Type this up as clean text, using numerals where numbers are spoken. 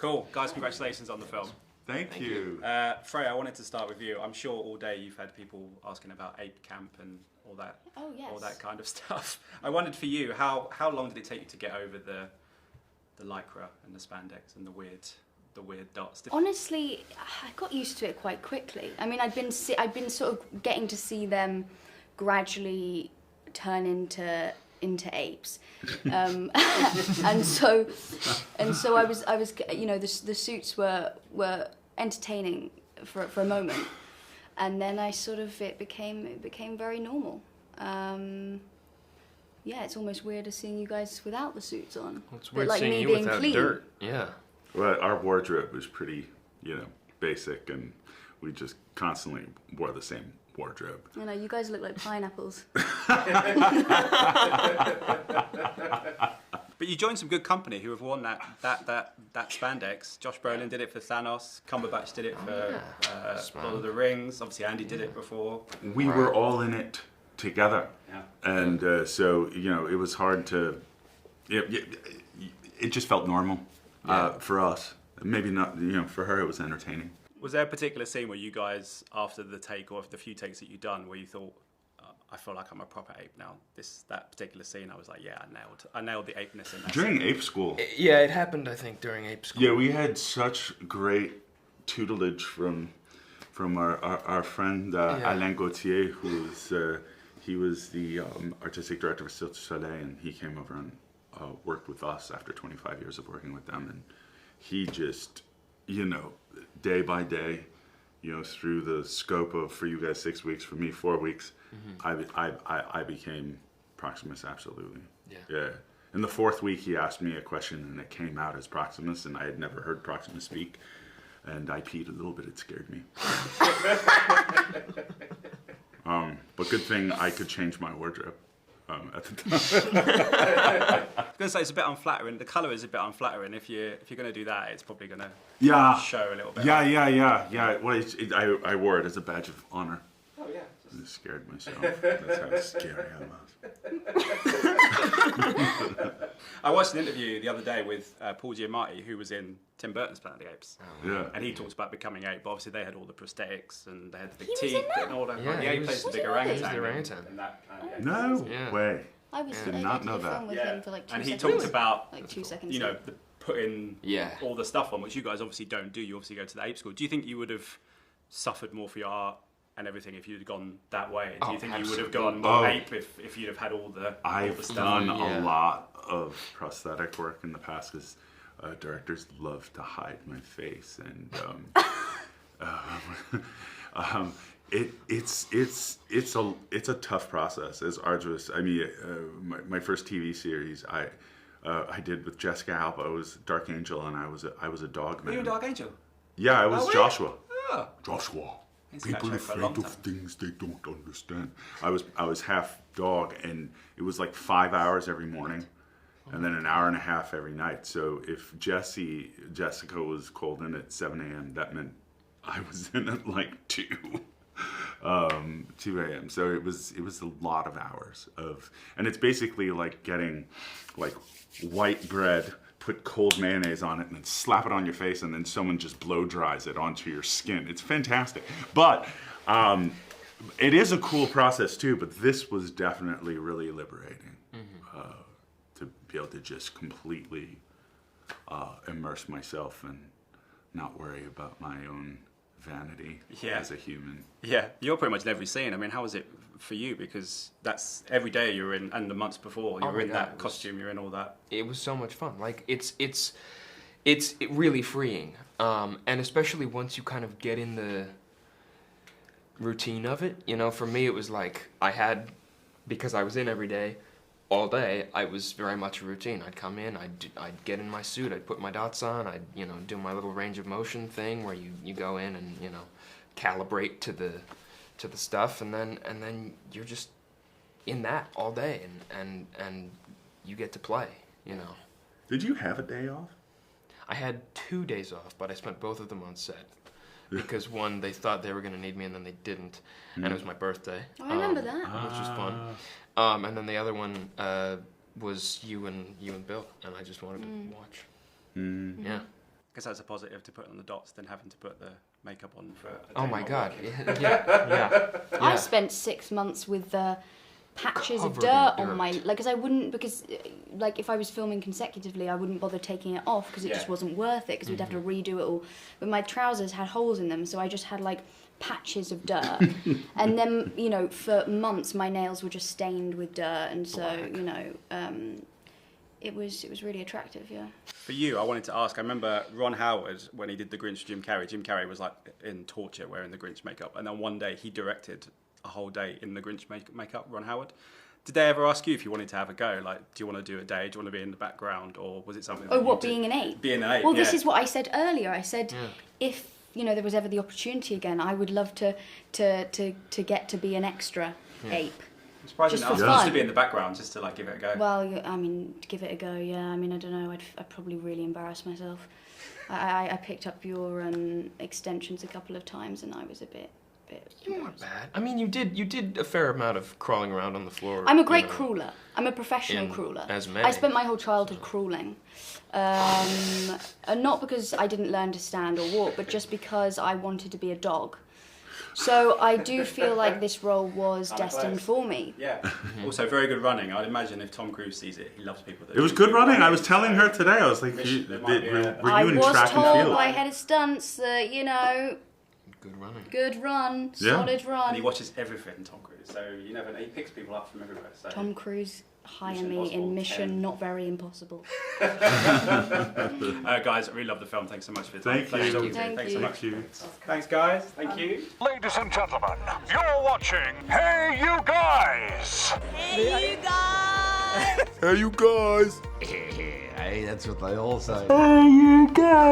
Cool. Guys, congratulations on the film. Thank you. Freya, I wanted to start with you. I'm sure all day you've had people asking about ape camp and all that. Oh, yes. All that kind of stuff. I wondered for you, how long did it take you to get over the lycra and the spandex and the weird dots? Honestly, I got used to it quite quickly. I mean, I'd been sort of getting to see them gradually turn into apes, and so I was you know, the suits were entertaining for a moment, and then it became very normal. Yeah, it's almost weirder seeing you guys without the suits on. Well, it's weird like seeing me you being without clean. dirt. Yeah. Well, our wardrobe was pretty, basic, and we just constantly wore the same wardrobe. You know, you guys look like pineapples. But you joined some good company who have worn that spandex. Josh Brolin did it for Thanos. Cumberbatch did it for Lord of the Rings. Obviously, Andy did it before. We were all in it together, Yeah. and so it was hard to. It just felt normal for us. Maybe not. For her, it was entertaining. Was there a particular scene where you guys, after the take or the few takes that you'd done, where you thought, I feel like I'm a proper ape now? That particular scene, I was like, yeah, I nailed the apeness in that. During scene. ape school. Yeah, it happened, I think, during ape school. Yeah, we had such great tutelage from our friend Alain Gauthier, he was the artistic director of Cirque du Soleil, and he came over and worked with us after 25 years of working with them, and he just, day by day, through the scope of, for you guys, 6 weeks, for me 4 weeks, I became Proximus, absolutely. Yeah. In the 4th week, he asked me a question, and it came out as Proximus, and I had never heard Proximus speak, and I peed a little bit. It scared me. But good thing I could change my wardrobe at the time. I was going to say, it's a bit unflattering. The colour is a bit unflattering. If you're going to do that, it's probably going to show a little bit. Yeah. Well, I wore it as a badge of honor. Oh, yeah. I scared myself. That's how scary I was. I watched an interview the other day with Paul Giamatti, who was in Tim Burton's Planet of the Apes. Yeah. And he talks about becoming ape, but obviously they had all the prosthetics and they had the big He was teeth in that? and all that. Yeah, Yeah, he he plays the was- big He orangutan. was the orangutan. in that Planet of the Apes. No Yeah. way. I was Did I not did know a that. film with him for like 2 And seconds. he talked about, like 2 seconds. putting Yeah. all the stuff on, which you guys obviously don't do. You obviously go to the ape school. Do you think you would have suffered more for your art and everything if you'd have gone that way? Do you think you would have gone more ape if you'd have had all the I've stuff? done a lot of prosthetic work in the past because directors love to hide my face, and it's a tough process. It's arduous. I mean, my first TV series I did with Jessica Alba. I was Dark Angel, and I was a dog man. Were you a Dark Angel? Yeah, I was really? Joshua. Oh. Joshua. He's been People that show for a afraid long of time. things they don't understand. I was half dog, and it was like 5 hours every morning, and then an hour and a half every night. So if Jessica was called in at 7 a.m., that meant I was in at like 2 a.m. So it was a lot of hours and it's basically like getting like white bread, put cold mayonnaise on it, and then slap it on your face, and then someone just blow dries it onto your skin. It's fantastic. But it is a cool process too, but this was definitely really liberating to be able to just completely immerse myself and not worry about my own vanity as a human. Yeah, you're pretty much in every scene. I mean, how was it for you? Because that's every day you're in, and the months before you're in that costume, you're in all that. It was so much fun. Like it's really freeing, and especially once you kind of get in the routine of it. For me, it was like because I was in every day, all day. I was very much a routine. I'd come in, I'd get in my suit, I'd put my dots on, I'd do my little range of motion thing where you go in and calibrate to the stuff, and then you're just in that all day, and you get to play. Did you have a day off? I had 2 days off, but I spent both of them on set. Because one, they thought they were going to need me, and then they didn't. And it was my birthday. Oh, I remember that. Which was fun. And then the other one was you and Bill, and I just wanted to watch. Yeah. guess that's a positive to put on the dots than having to put the makeup on for. Oh my god! Yeah. I spent 6 months with patches of Covered in dirt on dirt. my because like if I was filming consecutively, I wouldn't bother taking it off because it just wasn't worth it because we'd have to redo it all. But my trousers had holes in them, so I just had like patches of dirt, and then for months my nails were just stained with dirt, and so it was really attractive. Yeah. For you, I wanted to ask. I remember Ron Howard when he did the Grinch. Jim Carrey was like in torture wearing the Grinch makeup, and then one day he directed a whole day in the Grinch makeup. Ron Howard. Did they ever ask you if you wanted to have a go? Like, do you want to do a day? Do you want to be in the background, or was it something? Oh, what, being an ape? Being an ape. Well, this is what I said earlier. I said if there was ever the opportunity again, I would love to get to be an extra ape. I'm surprised Just you for asked fun. just to be in the background, just to like give it a go. Well, I mean, give it a go. Yeah. I mean, I don't know. I'd probably really embarrass myself. I picked up your extensions a couple of times, and I was a bit. You weren't bad. I mean, you did a fair amount of crawling around on the floor. I'm a great crawler. I'm a professional crawler. As many. I spent my whole childhood crawling. And not because I didn't learn to stand or walk, but just because I wanted to be a dog. So I do feel like this role was destined for me. Yeah. Also, very good running. I'd imagine if Tom Cruise sees it, he loves people that. It was good running. I was telling her today. I was like, were you in track and I was field? told by head of stunts that Good running. good run, Yeah. solid run. And he watches everything, Tom Cruise. So you never know. He picks people up from everywhere. So. Tom Cruise hire Mission me Impossible in Mission 10. Not Very Impossible. Guys, I really love the film. Thanks so much for your time. Thank you. Pleasure talking to Thank Thanks you. so much. Thank you. Thanks, guys. Thank you. Ladies and gentlemen, you're watching Hey You Guys! Hey, you guys! Hey, you guys. Hey, that's what they all say. Hey, you guys.